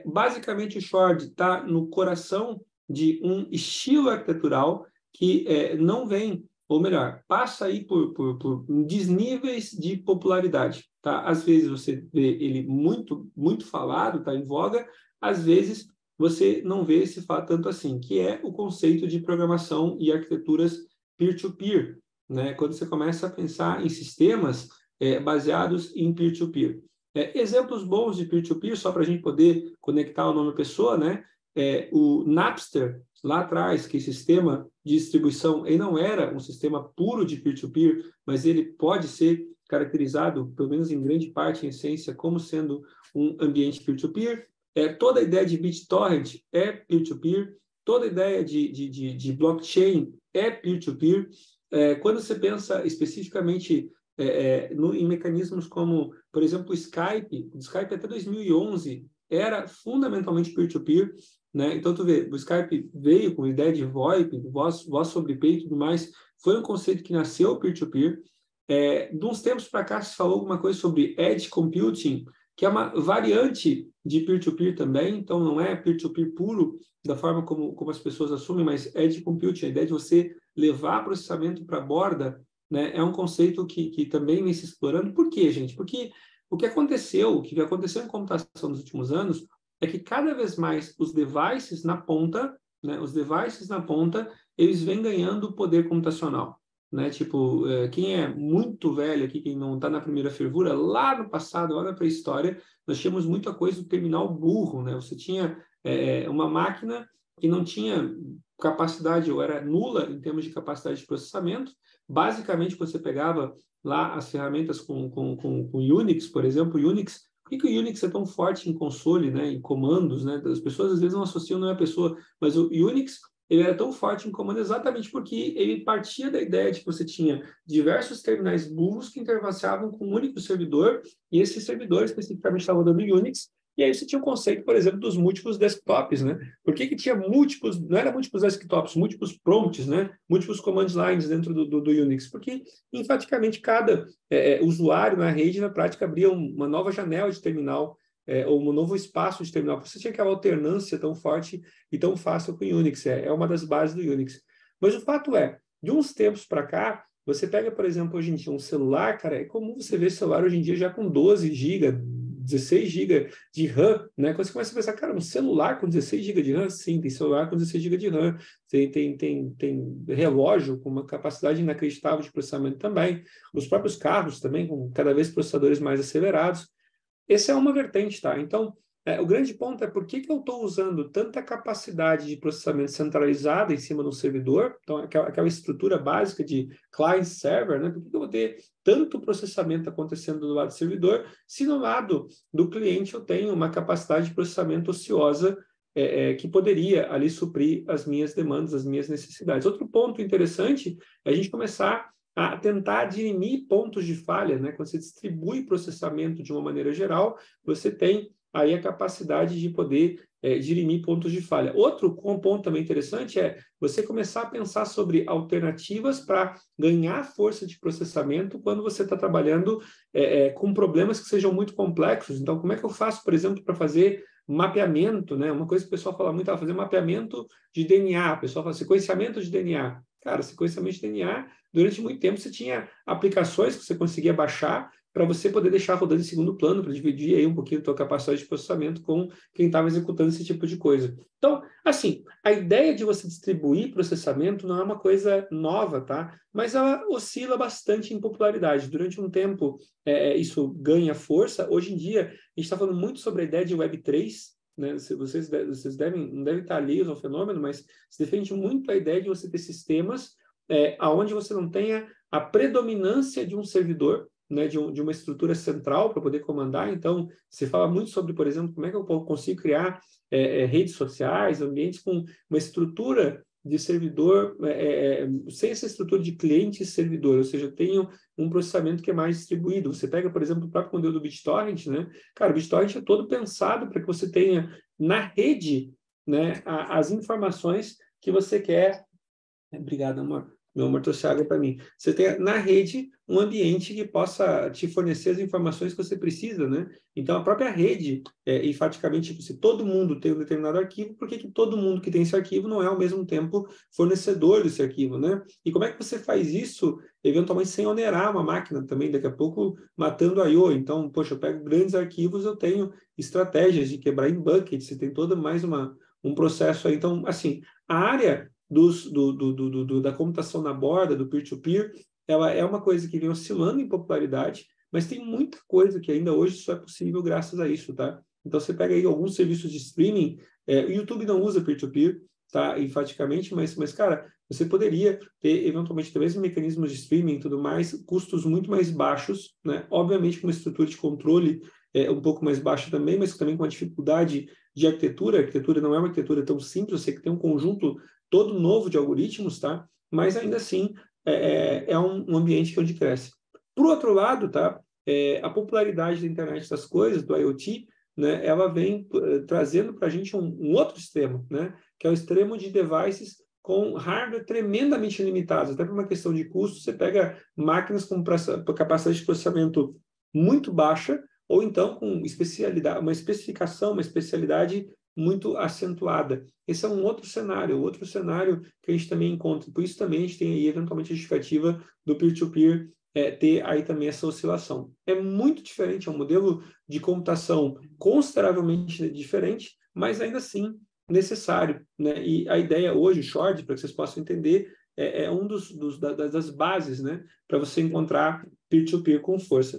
Basicamente, o Shard está no coração de um estilo arquitetural que não vem, ou melhor, passa aí por desníveis de popularidade. Tá? Às vezes você vê ele muito, muito falado, está em voga, às vezes você não vê se fala tanto assim, que é o conceito de programação e arquiteturas peer-to-peer, né? Quando você começa a pensar em sistemas baseados em peer-to-peer. Exemplos bons de peer-to-peer, só para a gente poder conectar o nome da pessoa, né? O Napster, lá atrás, que sistema de distribuição, ele não era um sistema puro de peer-to-peer, mas ele pode ser caracterizado, pelo menos em grande parte, em essência, como sendo um ambiente peer-to-peer. Toda a ideia de BitTorrent é peer-to-peer, toda a ideia de blockchain é peer-to-peer. Quando você pensa especificamente em mecanismos como, por exemplo, o Skype até 2011 era fundamentalmente peer-to-peer, né? Então, tu vê, o Skype veio com a ideia de VoIP, voz sobre IP e tudo mais, foi um conceito que nasceu peer-to-peer. De uns tempos para cá se falou alguma coisa sobre Edge Computing, que é uma variante de peer-to-peer também, então não é peer-to-peer puro, da forma como as pessoas assumem, mas Edge Computing, a ideia de você levar processamento para a borda, né, é um conceito que também vem se explorando. Por quê, gente? Porque o que aconteceu em computação nos últimos anos é que cada vez mais os devices na ponta, né, eles vêm ganhando poder computacional. Né? Tipo, quem é muito velho aqui, quem não está na primeira fervura, lá no passado, lá na pré-história, nós tínhamos muita coisa do terminal burro, né? Você tinha uma máquina que não tinha capacidade, ou era nula em termos de capacidade de processamento. Basicamente, você pegava lá as ferramentas com Unix, por exemplo, Unix. Por que o Unix é tão forte em console, né, em comandos, né? As pessoas às vezes não associam, não é a pessoa, mas o Unix ele era tão forte em comando exatamente porque ele partia da ideia de que você tinha diversos terminais burros que interfaceavam com um único servidor, e esse servidor especificamente estava dando Unix, e aí você tinha o conceito, por exemplo, dos múltiplos desktops, né? Por que tinha múltiplos, não era múltiplos desktops, múltiplos prompts, né? Múltiplos command lines dentro do Unix? Porque, enfaticamente, cada usuário na rede, na prática, abria uma nova janela de terminal, ou um novo espaço de terminal. Você tinha aquela alternância tão forte e tão fácil com o Unix. É uma das bases do Unix. Mas o fato é, de uns tempos para cá, você pega, por exemplo, hoje em dia um celular, cara, é comum você ver celular hoje em dia já com 12 GB, 16 GB de RAM, né? Quando você começa a pensar, cara, um celular com 16 GB de RAM? Sim, tem celular com 16 GB de RAM. Tem relógio com uma capacidade inacreditável de processamento também. Os próprios carros também, com cada vez processadores mais acelerados. Essa é uma vertente, tá? Então, o grande ponto é por que eu estou usando tanta capacidade de processamento centralizada em cima de um servidor, então aquela estrutura básica de client-server, né? Por que eu vou ter tanto processamento acontecendo do lado do servidor, se no lado do cliente eu tenho uma capacidade de processamento ociosa que poderia ali suprir as minhas demandas, as minhas necessidades. Outro ponto interessante é a gente começar a tentar dirimir pontos de falha, né? Quando você distribui processamento de uma maneira geral, você tem aí a capacidade de poder dirimir pontos de falha. Outro ponto também interessante é você começar a pensar sobre alternativas para ganhar força de processamento quando você está trabalhando com problemas que sejam muito complexos. Então, como é que eu faço, por exemplo, para fazer mapeamento, né? Uma coisa que o pessoal fala muito é fazer mapeamento de DNA. O pessoal fala sequenciamento de DNA. Cara, sequenciamento de DNA, durante muito tempo você tinha aplicações que você conseguia baixar para você poder deixar rodando em segundo plano, para dividir aí um pouquinho a tua capacidade de processamento com quem estava executando esse tipo de coisa. Então, assim, a ideia de você distribuir processamento não é uma coisa nova, tá? Mas ela oscila bastante em popularidade. Durante um tempo, isso ganha força. Hoje em dia, a gente está falando muito sobre a ideia de Web3, né? Vocês não devem estar alheios ao fenômeno, mas se defende muito a ideia de você ter sistemas onde você não tenha a predominância de um servidor, né, de uma estrutura central para poder comandar. Então, se fala muito sobre, por exemplo, como é que eu consigo criar redes sociais, ambientes com uma estrutura de servidor, sem essa estrutura de cliente e servidor, ou seja, eu tenho um processamento que é mais distribuído. Você pega, por exemplo, o próprio modelo do BitTorrent, né? Cara, o BitTorrent é todo pensado para que você tenha na rede, né, as informações que você quer. Obrigado, amor. Meu amor trouxe água para mim. Você tem na rede um ambiente que possa te fornecer as informações que você precisa, né? Então, a própria rede, enfaticamente, tipo, se todo mundo tem um determinado arquivo, por que todo mundo que tem esse arquivo não é, ao mesmo tempo, fornecedor desse arquivo, né? E como é que você faz isso, eventualmente, sem onerar uma máquina também, daqui a pouco, matando a I/O? Então, poxa, eu pego grandes arquivos, eu tenho estratégias de quebrar em buckets, você tem toda mais um processo aí. Então, assim, a área da computação na borda, do peer-to-peer, ela é uma coisa que vem oscilando em popularidade, mas tem muita coisa que ainda hoje só é possível graças a isso, tá? Então, você pega aí alguns serviços de streaming, o YouTube não usa peer-to-peer, tá? Enfaticamente, mas, cara, você poderia ter, eventualmente, talvez mecanismos de streaming e tudo mais, custos muito mais baixos, né? Obviamente, com uma estrutura de controle um pouco mais baixa também, mas também com uma dificuldade de arquitetura. A arquitetura não é uma arquitetura tão simples, você que tem um conjunto todo novo de algoritmos, tá? Mas ainda assim é um ambiente que onde cresce. Por outro lado, tá? A popularidade da internet das coisas, do IoT, né? Ela vem trazendo para a gente um outro extremo, né? Que é o extremo de devices com hardware tremendamente limitados, até por uma questão de custo. Você pega máquinas com capacidade de processamento muito baixa, ou então com especialidade, uma especificação, uma especialidade muito acentuada. Esse é um outro cenário que a gente também encontra. Por isso também a gente tem aí, eventualmente, a justificativa do peer-to-peer ter aí também essa oscilação. É muito diferente, é um modelo de computação consideravelmente diferente, mas ainda assim necessário, né? E a ideia hoje, short, para que vocês possam entender, é um das bases, né, para você encontrar peer-to-peer com força.